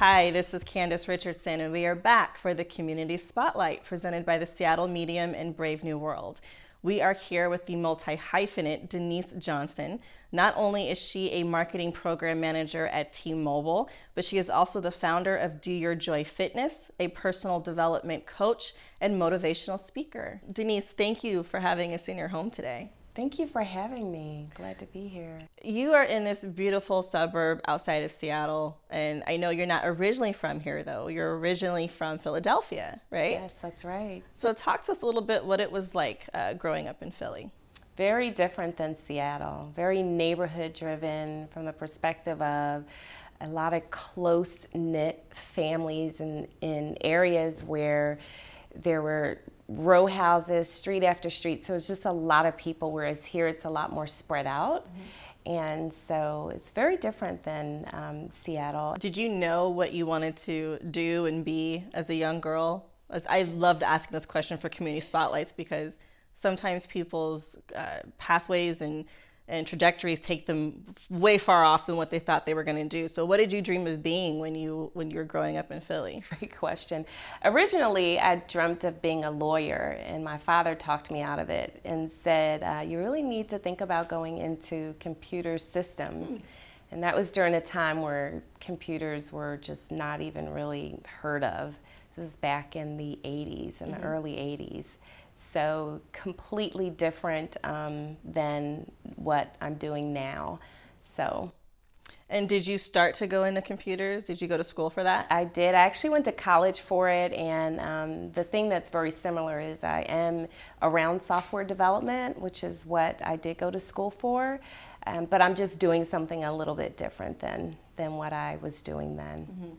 Hi, this is Candace Richardson, and we are back for the Community Spotlight presented by the Seattle Medium and Brave New World. We are here with the multi-hyphenate Denise Johnson. Not only is she a marketing program manager at T-Mobile, but she is also the founder of Do Your Joy Fitness, a personal development coach and motivational speaker. Denise, thank you for having us in your home today. Thank you for having me. Glad to be here. You are in this beautiful suburb outside of Seattle, and I know you're not originally from here, though. You're originally from Philadelphia, right? Yes, that's right. So talk to us a little bit what it was like growing up in Philly. Very different than Seattle. Very neighborhood driven from the perspective of a lot of close-knit families in areas where there were row houses, street after street. So it's just a lot of people, whereas here it's a lot more spread out. Mm-hmm. And so it's very different than Seattle. Did you know what you wanted to do and be as a young girl? I loved asking this question for community spotlights because sometimes people's pathways and trajectories take them way far off than what they thought they were going to do. So what did you dream of being when you were growing up in Philly? Great question. Originally, I dreamt of being a lawyer, and my father talked me out of it and said, you really need to think about going into computer systems. And that was during a time where computers were just not even really heard of. This was back in the 80s, in the early 80s. So completely different than what I'm doing now. So. And did you start to go into computers? Did you go to school for that? I did. I actually went to college for it, and the thing that's very similar is I am around software development, which is what I did go to school for, but I'm just doing something a little bit different than what I was doing then. Mm-hmm.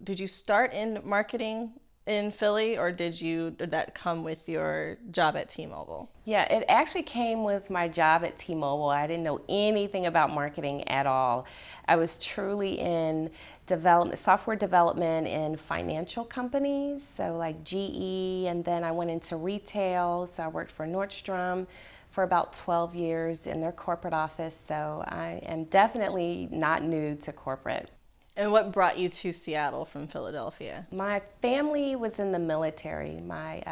Did you start in marketing in Philly, or did that come with your job at T-Mobile? Yeah, it actually came with my job at T-Mobile. I didn't know anything about marketing at all. I was truly in software development in financial companies, so like GE, and then I went into retail, so I worked for Nordstrom for about 12 years in their corporate office, so I am definitely not new to corporate. And what brought you to Seattle from Philadelphia? My family was in the military. My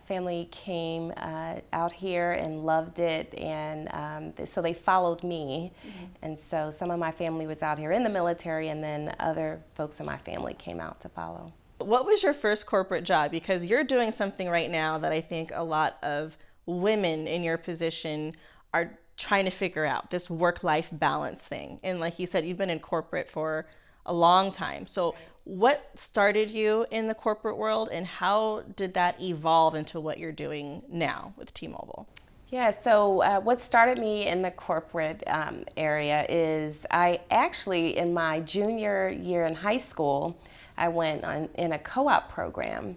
family came out here and loved it, and so they followed me. Mm-hmm. And so some of my family was out here in the military, and then other folks in my family came out to follow. What was your first corporate job? Because you're doing something right now that I think a lot of women in your position are trying to figure out, this work-life balance thing. And like you said, you've been in corporate for a long time. So what started you in the corporate world, and how did that evolve into what you're doing now with T-Mobile? Yeah, so what started me in the corporate area is I actually, in my junior year in high school, I went in a co-op program.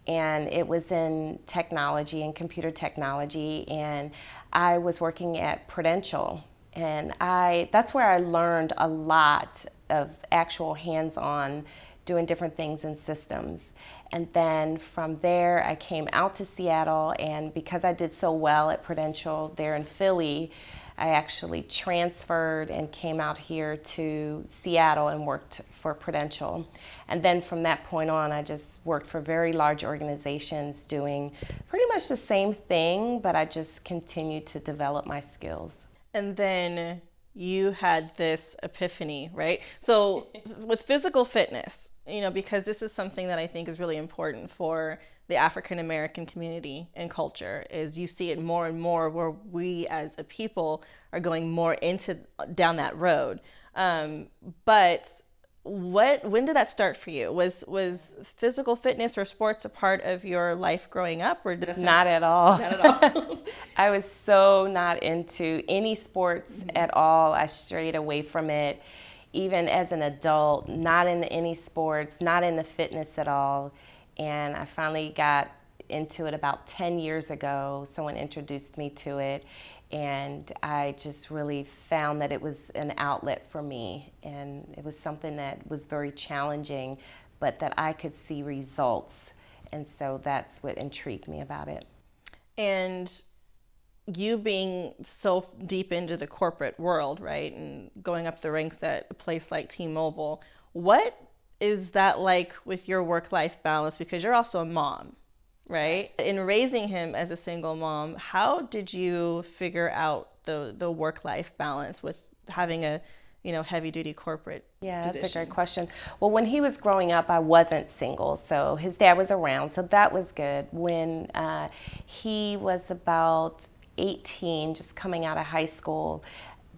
And it was in technology and computer technology, and I was working at Prudential, and that's where I learned a lot of actual hands-on doing different things in systems. And then from there I came out to Seattle, and because I did so well at Prudential there in Philly, I actually transferred and came out here to Seattle and worked for Prudential. And then from that point on, I just worked for very large organizations doing pretty much the same thing, but I just continued to develop my skills. And then you had this epiphany, right? So with physical fitness, because this is something that I think is really important for the African American community and culture, is you see it more and more where we as a people are going more down that road. But when did that start for you? Was physical fitness or sports a part of your life growing up, or Not at all. Not at all. I was so not into any sports at all. I strayed away from it. Even as an adult, not into any sports, not into fitness at all. And I finally got into it about 10 years ago. Someone introduced me to it, and I just really found that it was an outlet for me, and it was something that was very challenging, but that I could see results, and so that's what intrigued me about it. And you being so deep into the corporate world, right, and going up the ranks at a place like T-Mobile, what is that like with your work-life balance? Because you're also a mom, right? In raising him as a single mom, how did you figure out the work-life balance with having a, heavy duty corporate Yeah, that's a position? great question. Well, when he was growing up, I wasn't single, so his dad was around, so that was good. When he was about 18, just coming out of high school,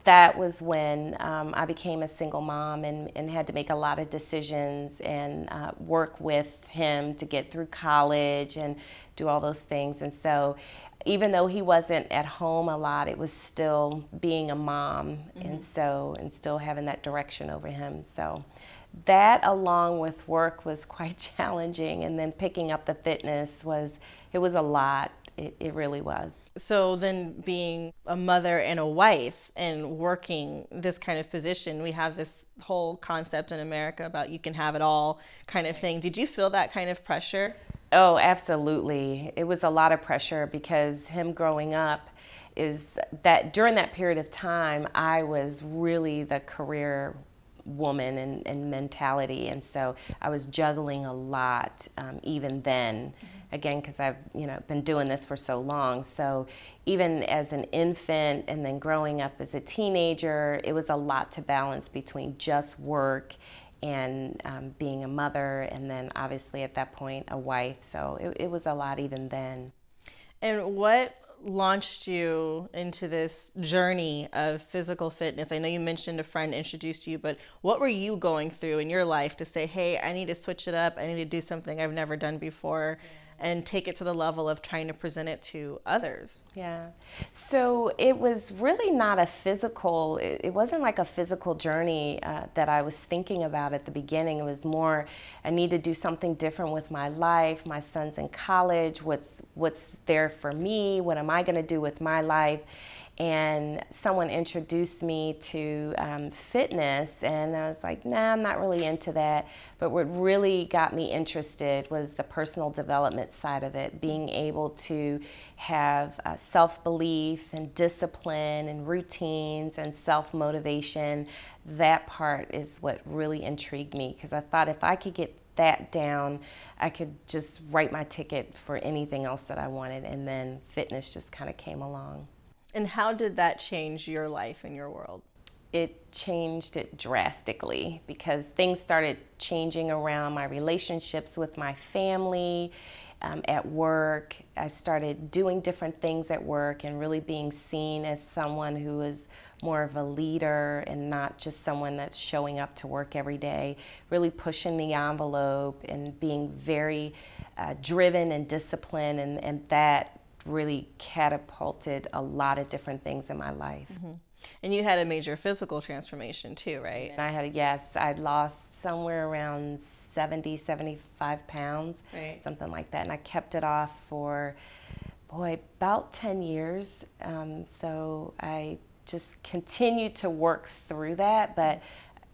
that was when I became a single mom and had to make a lot of decisions and work with him to get through college and do all those things. And so even though he wasn't at home a lot, it was still being a mom, and still having that direction over him. So that, along with work, was quite challenging. And then picking up the fitness it was a lot. It really was. So then being a mother and a wife and working this kind of position, we have this whole concept in America about you can have it all kind of thing. Did you feel that kind of pressure? Oh, absolutely. It was a lot of pressure because him growing up is that during that period of time, I was really the career woman and mentality. And so I was juggling a lot even then, again, because I've been doing this for so long. So even as an infant and then growing up as a teenager, it was a lot to balance between just work and being a mother, and then obviously at that point a wife. So it was a lot even then. And what launched you into this journey of physical fitness? I know you mentioned a friend introduced you, but what were you going through in your life to say, hey, I need to switch it up, I need to do something I've never done before, and take it to the level of trying to present it to others? Yeah. So it was really not it wasn't like a physical journey that I was thinking about at the beginning. It was more, I need to do something different with my life. My son's in college. What's there for me? What am I going to do with my life? And someone introduced me to fitness, and I was like, nah, I'm not really into that. But what really got me interested was the personal development side of it, being able to have self-belief and discipline and routines and self-motivation. That part is what really intrigued me, because I thought if I could get that down, I could just write my ticket for anything else that I wanted. And then fitness just kind of came along. And how did that change your life and your world? It changed it drastically because things started changing around my relationships with my family, at work. I started doing different things at work and really being seen as someone who is more of a leader and not just someone that's showing up to work every day, really pushing the envelope and being very driven and disciplined, and that really catapulted a lot of different things in my life. Mm-hmm. And you had a major physical transformation too, right? And I'd lost somewhere around 75 pounds, right, something like that. And I kept it off for, about 10 years. So I just continued to work through that. But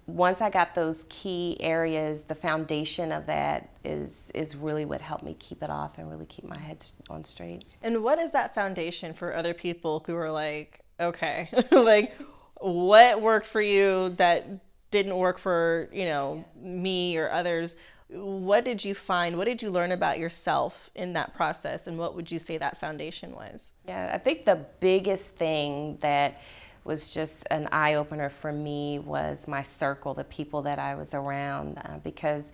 once I got those key areas, the foundation of that is really what helped me keep it off and really keep my head on straight. And what is that foundation for other people who are like, okay, like what worked for you that didn't work for, me or others? What did you find? What did you learn about yourself in that process? And what would you say that foundation was? Yeah, I think the biggest thing that was just an eye-opener for me was my circle, the people that I was around, because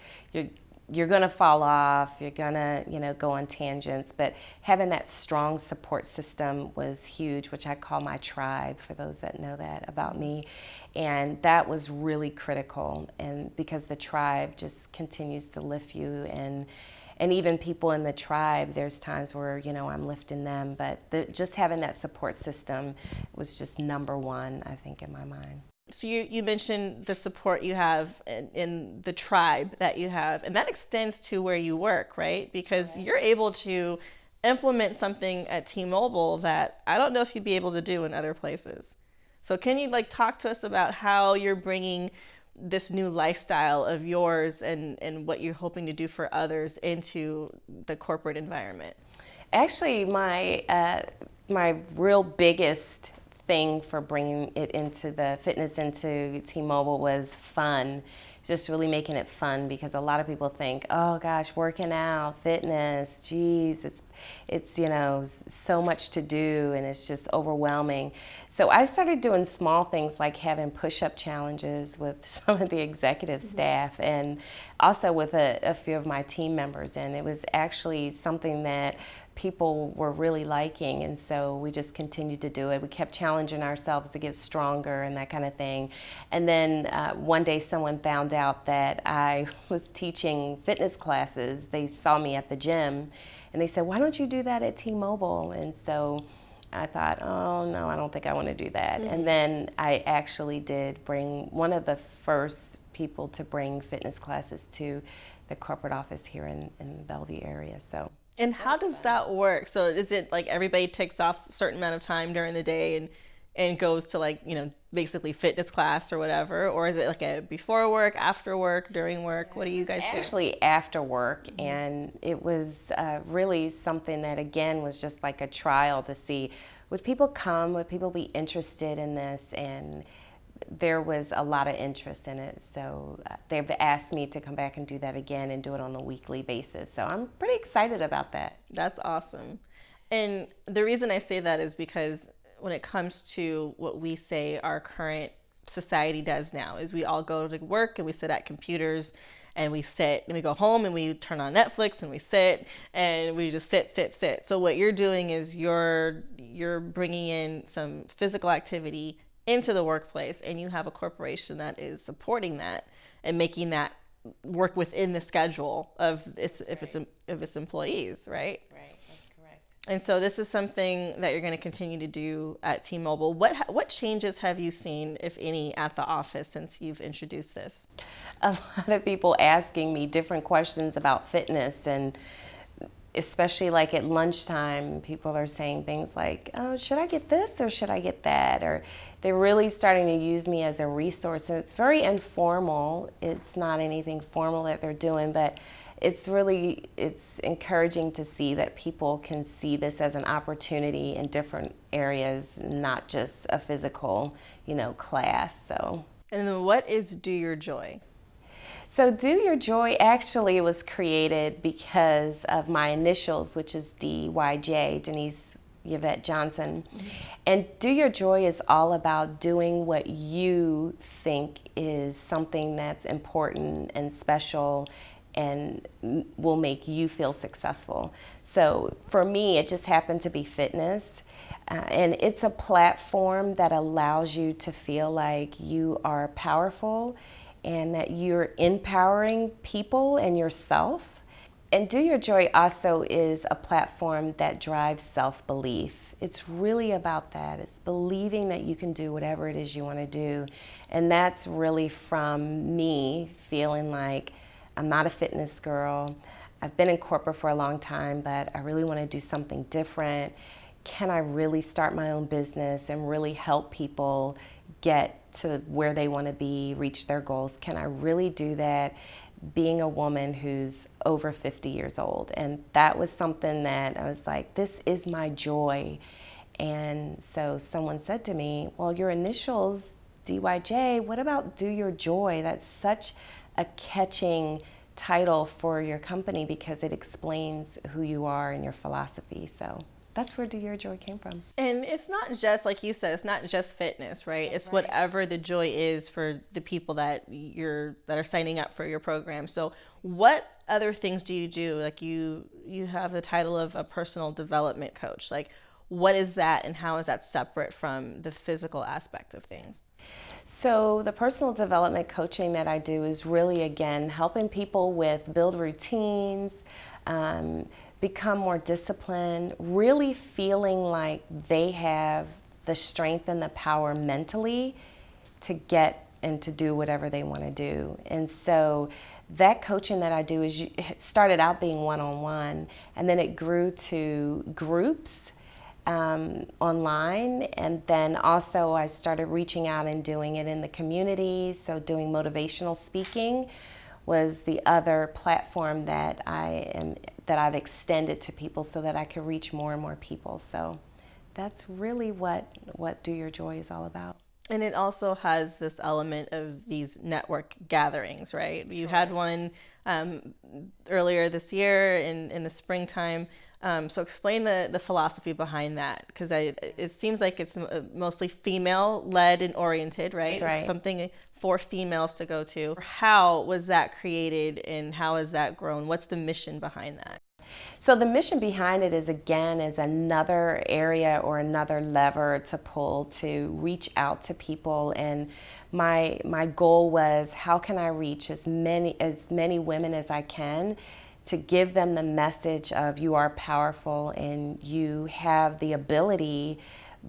you're going to fall off, you're going to, go on tangents, but having that strong support system was huge, which I call my tribe, for those that know that about me. And that was really critical, and because the tribe just continues to lift you, and even people in the tribe, there's times where, I'm lifting them, but just having that support system was just number one, I think, in my mind. So you mentioned the support you have in the tribe that you have, and that extends to where you work, right? Because you're able to implement something at T-Mobile that I don't know if you'd be able to do in other places. So can you talk to us about how you're bringing this new lifestyle of yours and what you're hoping to do for others into the corporate environment? Actually, my real biggest thing for bringing it into the fitness into T-Mobile was fun. Just really making it fun, because a lot of people think, oh gosh, working out, fitness, geez, it's so much to do and it's just overwhelming. So I started doing small things like having push-up challenges with some of the executive staff, and also with a few of my team members, and it was actually something that people were really liking, and so we just continued to do it. We kept challenging ourselves to get stronger and that kind of thing. And then one day someone found out that I was teaching fitness classes. They saw me at the gym and they said, why don't you do that at T-Mobile? And so I thought, oh no, I don't think I want to do that. And then I actually did bring one of the first people to bring fitness classes to the corporate office here in the Bellevue area. So. And how does that work? So is it like everybody takes off a certain amount of time during the day and goes to, like, basically fitness class or whatever? Or is it like a before work, after work, during work? What do you guys do? Actually after work, and it was really something that, again, was just like a trial to see, would people come, would people be interested in this? And there was a lot of interest in it, so they've asked me to come back and do that again and do it on a weekly basis. So I'm pretty excited about that. That's awesome. And the reason I say that is because when it comes to what we say our current society does now is we all go to work and we sit at computers and we sit and we go home and we turn on Netflix and we sit and we just sit. So what you're doing is you're bringing in some physical activity into the workplace, and you have a corporation that is supporting that and making that work within the schedule of its employees, right? Right, that's correct. And so this is something that you're going to continue to do at T-Mobile. What changes have you seen, if any, at the office since you've introduced this? A lot of people asking me different questions about fitness, and especially like at lunchtime, people are saying things like, oh, should I get this or should I get that? Or they're really starting to use me as a resource. And it's very informal. It's not anything formal that they're doing, but it's encouraging to see that people can see this as an opportunity in different areas, not just a physical, class. So. And then what is Do Your Joy? So Do Your Joy actually was created because of my initials, which is DYJ, Denise Yvette Johnson. Mm-hmm. And Do Your Joy is all about doing what you think is something that's important and special and will make you feel successful. So for me, it just happened to be fitness. And it's a platform that allows you to feel like you are powerful and that you're empowering people and yourself. And Do Your Joy also is a platform that drives self-belief. It's really about that. It's believing that you can do whatever it is you want to do. And that's really from me feeling like I'm not a fitness girl. I've been in corporate for a long time, but I really want to do something different. Can I really start my own business and really help people get to where they want to be, reach their goals? Can I really do that being a woman who's over 50 years old? And that was something that I was like, this is my joy. And so someone said to me, well, your initials, DYJ, what about Do Your Joy? That's such a catching title for your company because it explains who you are and your philosophy. So that's where Do Your Joy came from. And it's not just, like you said, it's not just fitness, right? It's whatever the joy is for the people that are signing up for your program. So what other things do you do? Like you have the title of a personal development coach. Like, what is that and how is that separate from the physical aspect of things? So the personal development coaching that I do is really, again, helping people with build routines, become more disciplined, really feeling like they have the strength and the power mentally to get and to do whatever they want to do. And so that coaching that I do it started out being one-on-one, and then it grew to groups online, and then also I started reaching out and doing it in the community. So doing motivational speaking was the other platform that I've extended to people so that I could reach more and more people. So that's really what Do Your Joy is all about. And it also has this element of these network gatherings, right? You had Correct. one earlier this year in the springtime. So explain the philosophy behind that, because it seems like it's mostly female led and oriented, right? That's It's right. something for females to go to. How was that created and how has that grown? What's the mission behind that? So the mission behind it is, again, is another area or another lever to pull to reach out to people. And my goal was, how can I reach as many women as I can to give them the message of, you are powerful and you have the ability,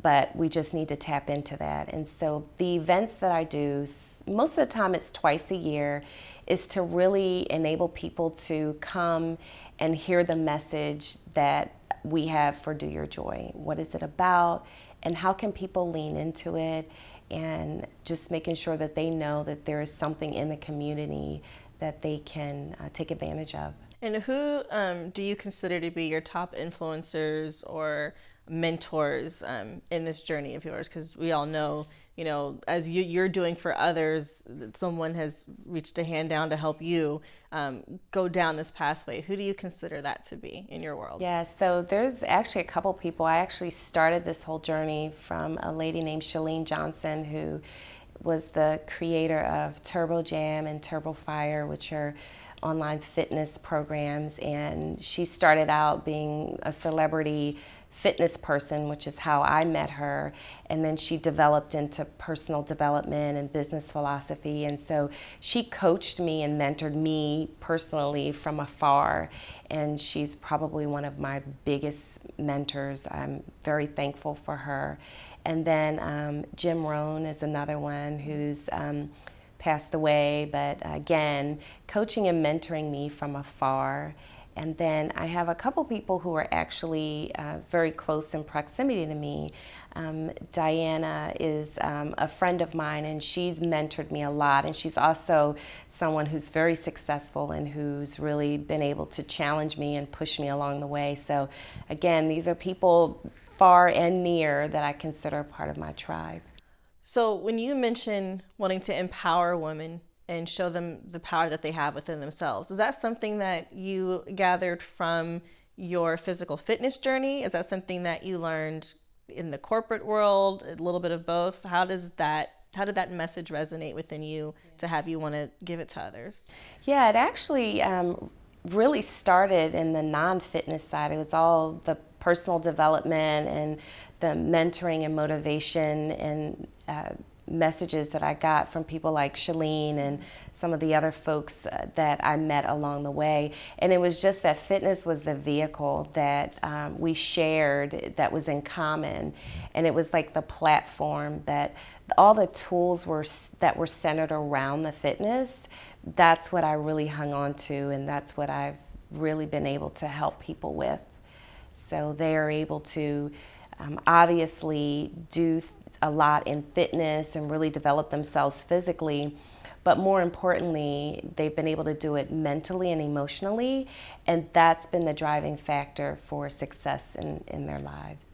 but we just need to tap into that. And so the events that I do, most of the time it's twice a year, is to really enable people to come and hear the message that we have for Do Your Joy. What is it about, and how can people lean into it, and just making sure that they know that there is something in the community that they can take advantage of. And who do you consider to be your top influencers or mentors in this journey of yours? Because we all know, as you're doing for others, that someone has reached a hand down to help you go down this pathway. Who do you consider that to be in your world? Yeah, so there's actually a couple people. I actually started this whole journey from a lady named Shalene Johnson, who was the creator of Turbo Jam and Turbo Fire, which are online fitness programs. And she started out being a celebrity fitness person, which is how I met her. And then she developed into personal development and business philosophy. And so she coached me and mentored me personally from afar. And she's probably one of my biggest mentors. I'm very thankful for her. And then Jim Rohn is another one who's passed away, but again, coaching and mentoring me from afar. And then I have a couple people who are actually very close in proximity to me. Diana is a friend of mine, and she's mentored me a lot. And she's also someone who's very successful and who's really been able to challenge me and push me along the way. So again, these are people far and near that I consider a part of my tribe. So when you mention wanting to empower women and show them the power that they have within themselves, is that something that you gathered from your physical fitness journey? Is that something that you learned in the corporate world? A little bit of both? How did that message resonate within you to have you want to give it to others? Yeah, it actually really started in the non-fitness side. It was all the personal development and the mentoring and motivation and messages that I got from people like Shalene and some of the other folks that I met along the way. And it was just that fitness was the vehicle that we shared that was in common. And it was like the platform that all the tools that were centered around the fitness. That's what I really hung on to, and that's what I've really been able to help people with. So they are able to obviously do a lot in fitness and really develop themselves physically, but more importantly, they've been able to do it mentally and emotionally, and that's been the driving factor for success in their lives.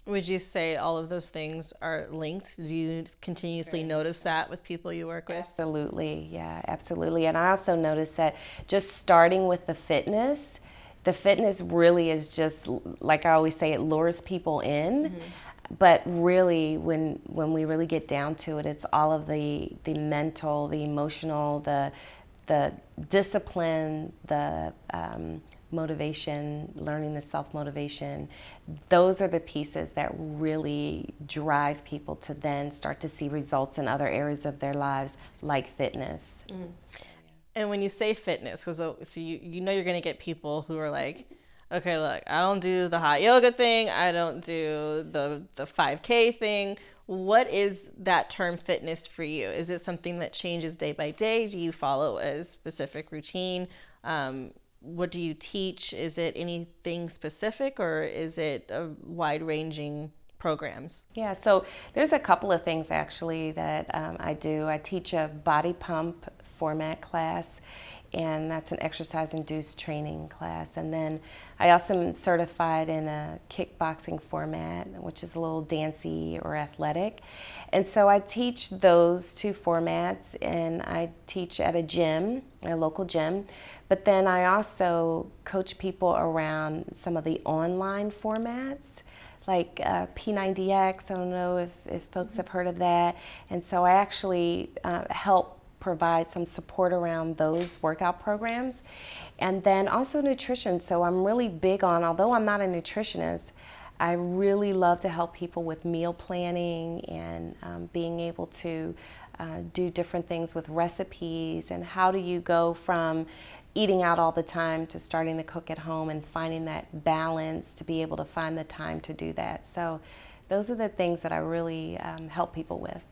Would you say all of those things are linked? Do you continuously notice that with people you work with? Absolutely, yeah, absolutely. And I also noticed that just starting with the fitness really is just, like I always say, it lures people in. Mm-hmm. But really, when we really get down to it, it's all of the mental, the emotional, the discipline, the motivation, learning the self-motivation. Those are the pieces that really drive people to then start to see results in other areas of their lives, like fitness. Mm. And when you say fitness, because so you know you're going to get people who are like, okay, look, I don't do the hot yoga thing. I don't do the 5K thing. What is that term fitness for you? Is it something that changes day by day? Do you follow a specific routine? What do you teach? Is it anything specific, or is it a wide-ranging programs? Yeah, so there's a couple of things actually that I do. I teach a body pump format class, and that's an exercise-induced training class. And then I also am certified in a kickboxing format, which is a little dancey or athletic. And so I teach those two formats, and I teach at a gym, a local gym. But then I also coach people around some of the online formats, like P90X. I don't know if folks have heard of that. And so I actually help provide some support around those workout programs. And then also nutrition. So I'm really big on, although I'm not a nutritionist, I really love to help people with meal planning and being able to do different things with recipes, and how do you go from eating out all the time to starting to cook at home and finding that balance to be able to find the time to do that. So those are the things that I really help people with.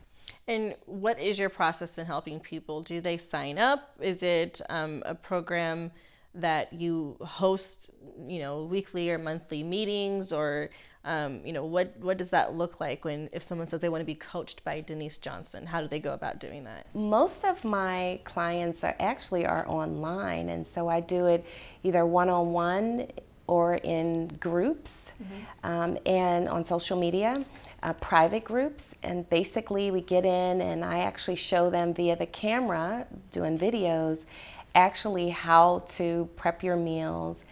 And what is your process in helping people? Do they sign up? Is it a program that you host, weekly or monthly meetings, or what does that look like if someone says they want to be coached by Denise Johnson? How do they go about doing that? Most of my clients are online, and so I do it either one-on-one or in groups, and on social media, private groups. And basically we get in and I actually show them via the camera, doing videos, actually how to prep your meals,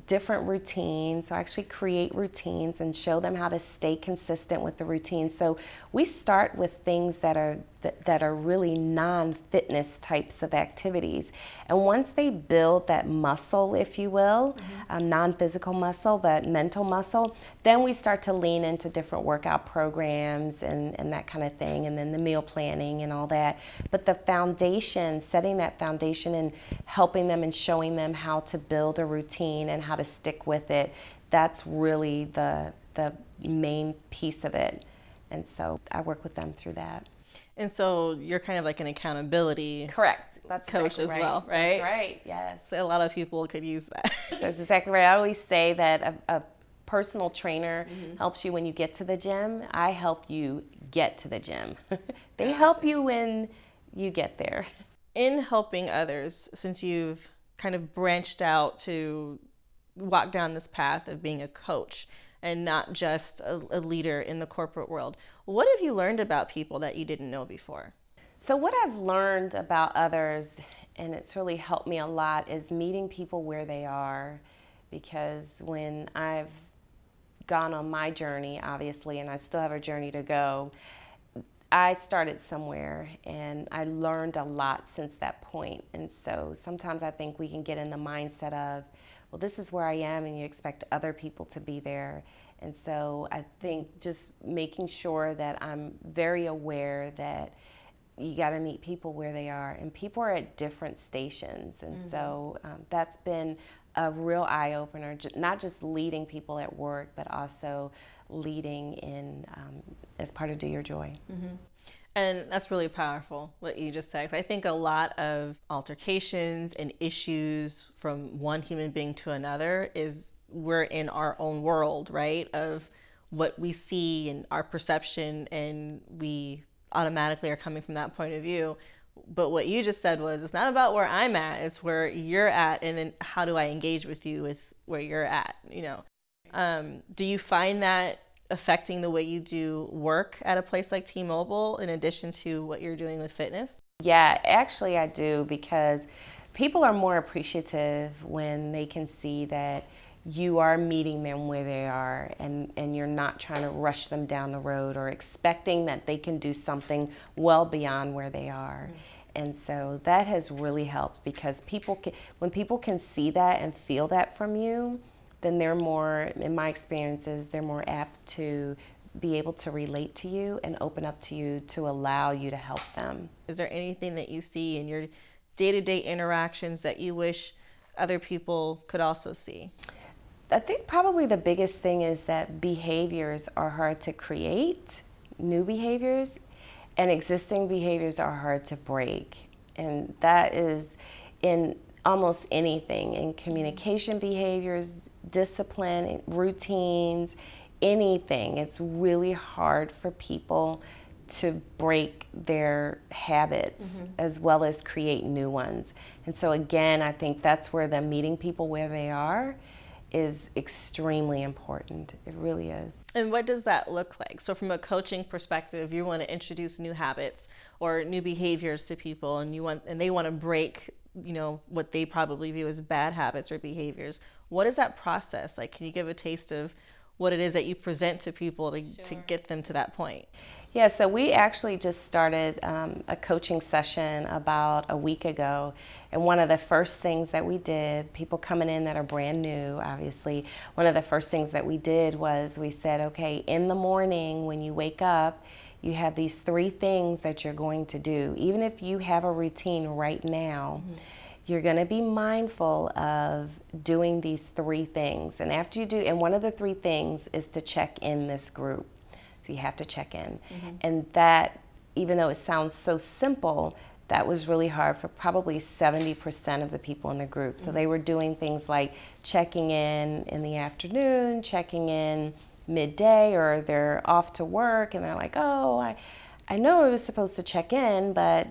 different routines. So I actually create routines and show them how to stay consistent with the routine. So we start with things that are really non-fitness types of activities. And once they build that muscle, if you will, non-physical muscle, that mental muscle, then we start to lean into different workout programs and that kind of thing, and then the meal planning and all that. But the foundation, setting that foundation and helping them and showing them how to build a routine and how to stick with it, that's really the main piece of it. And so I work with them through that. And so you're kind of like an accountability Correct. That's coach exactly as right. well, right? That's right, yes. So a lot of people could use that. That's exactly right. I always say that a personal trainer helps you when you get to the gym. I help you get to the gym. They help you when you get there. In helping others, since you've kind of branched out to walk down this path of being a coach and not just a leader in the corporate world, what have you learned about people that you didn't know before? So what I've learned about others, and it's really helped me a lot, is meeting people where they are. Because when I've gone on my journey, obviously, and I still have a journey to go, I started somewhere and I learned a lot since that point. And so sometimes I think we can get in the mindset of, well, this is where I am, and you expect other people to be there. And so I think just making sure that I'm very aware that you got to meet people where they are, and people are at different stations. And so that's been a real eye-opener, not just leading people at work, but also leading in as part of Do Your Joy. And that's really powerful, what you just said. 'Cause I think a lot of altercations and issues from one human being to another is we're in our own world, right? Of what we see and our perception, and we automatically are coming from that point of view. But what you just said was, it's not about where I'm at, it's where you're at, and then how do I engage with you with where you're at, Do you find that affecting the way you do work at a place like T-Mobile, in addition to what you're doing with fitness? Yeah, actually I do, because people are more appreciative when they can see that you are meeting them where they are, and you're not trying to rush them down the road or expecting that they can do something well beyond where they are. And so that has really helped, because when people can see that and feel that from you, then they're more, in my experiences, they're more apt to be able to relate to you and open up to you to allow you to help them. Is there anything that you see in your day-to-day interactions that you wish other people could also see? I think probably the biggest thing is that behaviors are hard to create, new behaviors, and existing behaviors are hard to break. And that is in almost anything, in communication behaviors, discipline, routines, anything. It's really hard for people to break their habits as well as create new ones. And so again, I think that's where them meeting people where they are is extremely important. It really is. And what does that look like? So from a coaching perspective, you want to introduce new habits or new behaviors to people, and they want to break, what they probably view as bad habits or behaviors. What is that process like? Can you give a taste of what it is that you present to people to get them to that point? Yeah, so we actually just started a coaching session about a week ago. And one of the first things that we did, people coming in that are brand new, obviously, one of the first things that we did was we said, okay, in the morning when you wake up, you have these 3 things that you're going to do. Even if you have a routine right now, you're going to be mindful of doing these 3 things. And after you do, and one of the 3 things is to check in this group. So you have to check in. And that, even though it sounds so simple, that was really hard for probably 70% of the people in the group. So they were doing things like checking in the afternoon, checking in midday, or they're off to work and they're like, oh, I know I was supposed to check in, but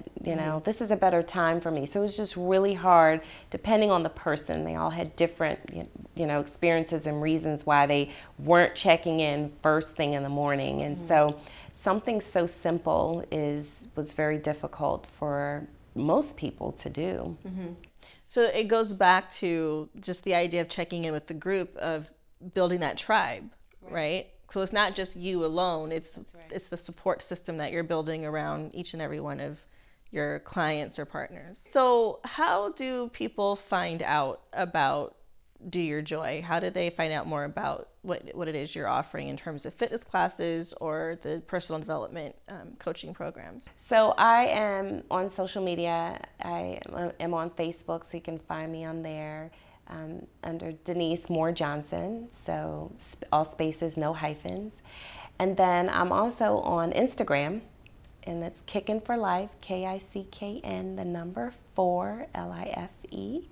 this is a better time for me. So it was just really hard, depending on the person. They all had different, experiences and reasons why they weren't checking in first thing in the morning. And so something so simple was very difficult for most people to do. So it goes back to just the idea of checking in with the group, of building that tribe, right? So it's not just you alone, it's the support system that you're building around each and every one of your clients or partners. So how do people find out about Do Your Joy? How do they find out more about what it is you're offering in terms of fitness classes or the personal development coaching programs? So I am on social media. I am on Facebook, so you can find me on there. Under Denise Moore Johnson, so all spaces, no hyphens. And then I'm also on Instagram, and that's Kickin' for Life, KICKN, the number 4, LIFE.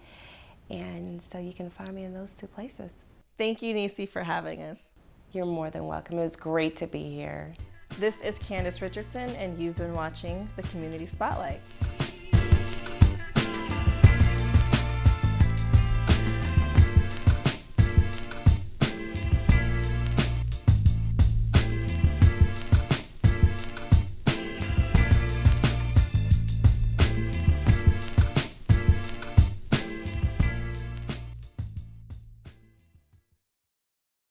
And so you can find me in those 2 places. Thank you, Nisi, for having us. You're more than welcome. It was great to be here. This is Candace Richardson, and you've been watching the Community Spotlight.